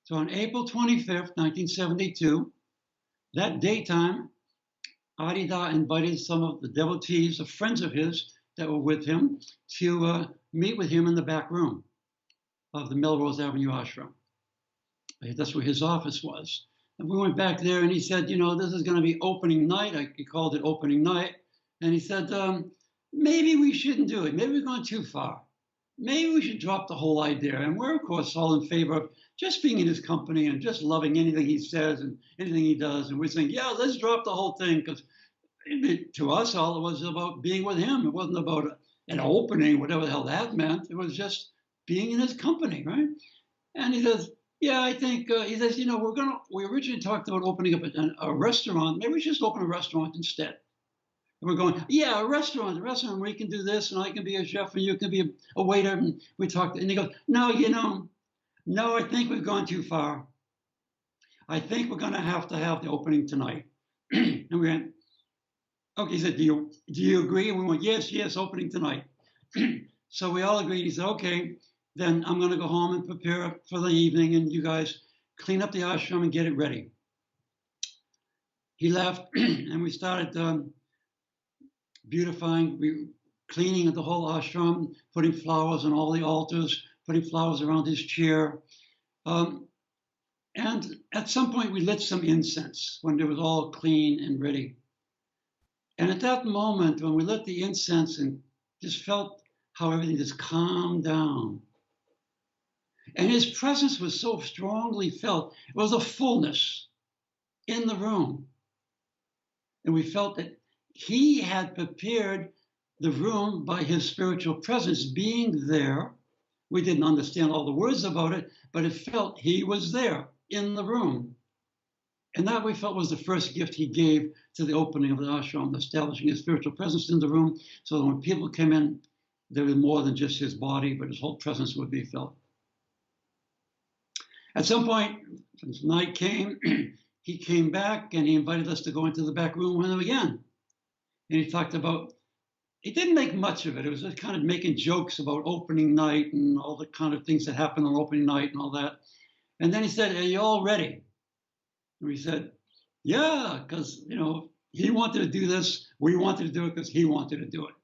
So on April 25th, 1972, that daytime, Adida invited some of the devotees, of friends of his that were with him, to meet with him in the back room of the Melrose Avenue Ashram. That's where his office was. And we went back there, and he said, this is going to be opening night. He called it opening night. And he said, maybe we shouldn't do it. Maybe we're going too far. Maybe we should drop the whole idea. And we're, of course, all in favor of just being in his company and just loving anything he says and anything he does. And we're saying, yeah, let's drop the whole thing, because to us, all it was about being with him. It wasn't about an opening, whatever the hell that meant. It was just being in his company, right? And he says, yeah, I think, he says, we originally talked about opening up a restaurant. Maybe we should just open a restaurant instead. And we're going, yeah, a restaurant where you can do this, and I can be a chef, and you can be a waiter. And we talked, and he goes, no, no, I think we've gone too far. I think we're going to have the opening tonight. And we went, okay, he said, do you agree? And we went, yes, opening tonight. So we all agreed. He said, okay, then I'm going to go home and prepare for the evening, and you guys clean up the ashram and get it ready. He left, and we started beautifying, cleaning the whole ashram, putting flowers on all the altars, putting flowers around his chair. And at some point, we lit some incense when it was all clean and ready. And at that moment, when we lit the incense and just felt how everything just calmed down, and his presence was so strongly felt, it was a fullness in the room. And we felt that he had prepared the room by his spiritual presence being there. We didn't understand all the words about it, but it felt he was there in the room. And that we felt was the first gift he gave to the opening of the ashram, establishing his spiritual presence in the room, so that when people came in, there was more than just his body, but his whole presence would be felt. At some point, as night came, he came back and he invited us to go into the back room with him again. And he talked about, he didn't make much of it. It was just kind of making jokes about opening night and all the kind of things that happen on opening night and all that. And then he said, are you all ready? And we said, yeah, because, he wanted to do this. We wanted to do it because he wanted to do it.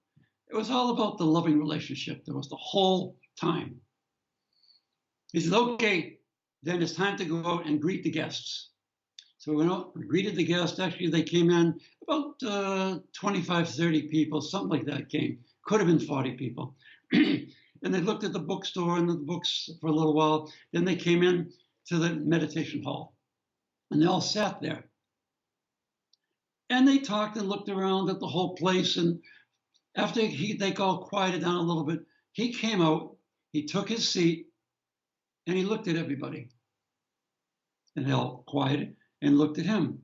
It was all about the loving relationship. There was the whole time. He said, okay, then it's time to go out and greet the guests. So we went out and greeted the guests. Actually, they came in about 25, 30 people, something like that came. Could have been 40 people. And they looked at the bookstore and the books for a little while. Then they came in to the meditation hall. And they all sat there. And they talked and looked around at the whole place. And after they all quieted down a little bit, he came out, he took his seat, and he looked at everybody. And they all quieted and looked at him.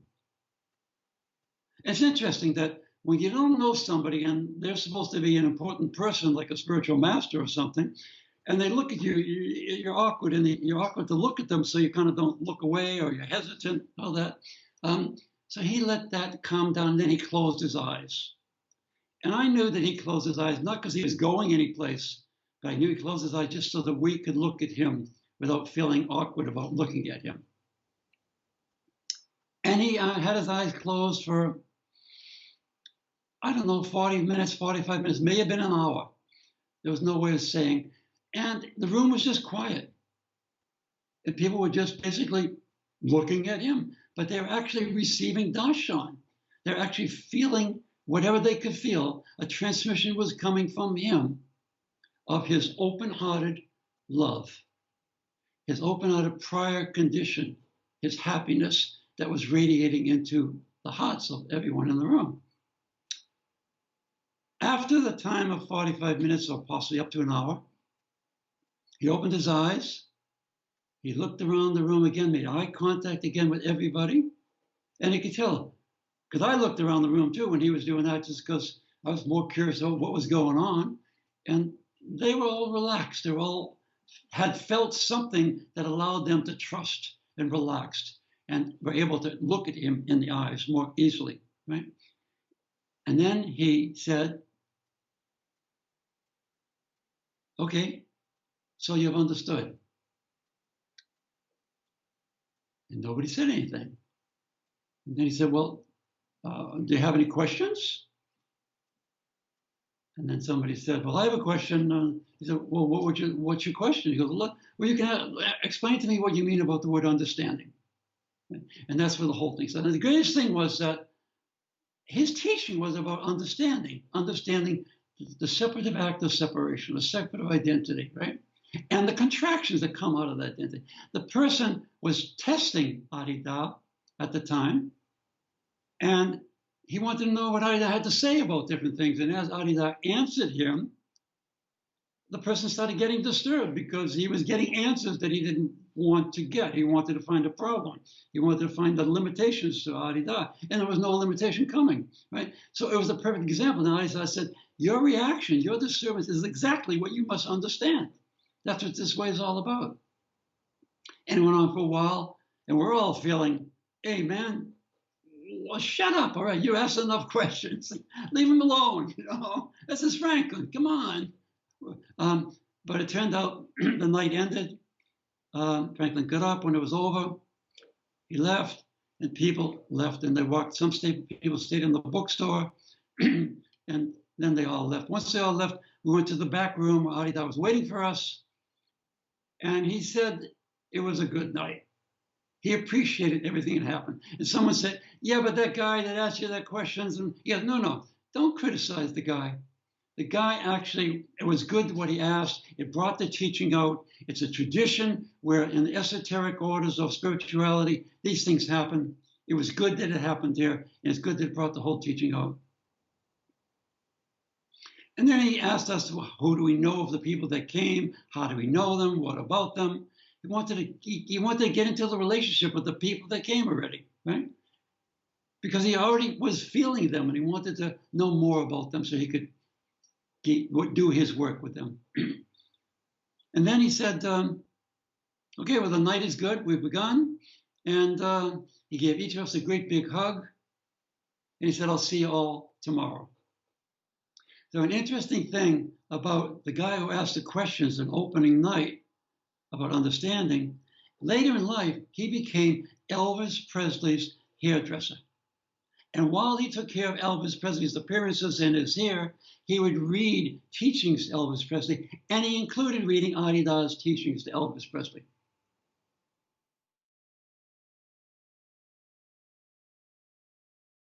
It's interesting that when you don't know somebody and they're supposed to be an important person, like a spiritual master or something, and they look at you, you're awkward, and you're awkward to look at them, so you kind of don't look away, or you're hesitant, all that. So he let that calm down, and then he closed his eyes. And I knew that he closed his eyes, not because he was going anyplace, but I knew he closed his eyes just so that we could look at him without feeling awkward about looking at him. And he had his eyes closed for, 40 minutes, 45 minutes, may have been an hour. There was no way of saying. And the room was just quiet. And people were just basically looking at him. But they were actually receiving darshan. They're actually feeling whatever they could feel. A transmission was coming from him of his open-hearted love, his open-hearted prior condition, his happiness that was radiating into the hearts of everyone in the room. After the time of 45 minutes, or possibly up to an hour, he opened his eyes, he looked around the room again, made eye contact again with everybody, and he could tell, because I looked around the room too when he was doing that, just because I was more curious about what was going on, and they were all relaxed. They all had felt something that allowed them to trust and relaxed, and were able to look at him in the eyes more easily, right? And then he said, okay, so you've understood. And nobody said anything. And then he said, well, do you have any questions? And then somebody said, well, I have a question. He said, well, what's your question? He goes, look, well, you can explain to me what you mean about the word understanding. And that's where the whole thing started. And the greatest thing was that his teaching was about understanding the separative act of separation, the separative identity, right? And the contractions that come out of that identity. The person was testing Adida at the time, and he wanted to know what Adida had to say about different things. And as Adida answered him, the person started getting disturbed because he was getting answers that he didn't want to get. He wanted to find a problem. He wanted to find the limitations to Adida, and there was no limitation coming, right? So it was a perfect example. Now I said, your reaction, your disturbance is exactly what you must understand. That's what this way is all about. And it went on for a while, and we're all feeling, hey, man, well, shut up, all right? You asked enough questions. Leave him alone, you know? This is Franklin, come on. But it turned out the night ended. Franklin got up when it was over. He left, and people left, and they walked. Some people stayed in the bookstore, and then they all left. Once they all left, we went to the back room. Adida was waiting for us, and he said it was a good night. He appreciated everything that happened. And someone said, yeah, but that guy that asked you that questions, and yeah, no, don't criticize the guy. The guy actually, it was good what he asked. It brought the teaching out. It's a tradition where in the esoteric orders of spirituality, these things happen. It was good that it happened there, and it's good that it brought the whole teaching out. And then he asked us, well, who do we know of the people that came? How do we know them? What about them? He wanted to get into the relationship with the people that came already, right? Because he already was feeling them, and he wanted to know more about them so he could do his work with them. And then he said, okay, well, the night is good. We've begun. And he gave each of us a great big hug. And he said, I'll see you all tomorrow. So an interesting thing about the guy who asked the questions on opening night about understanding, later in life, he became Elvis Presley's hairdresser. And while he took care of Elvis Presley's appearances and his hair, he would read teachings to Elvis Presley, and he included reading Adida's teachings to Elvis Presley.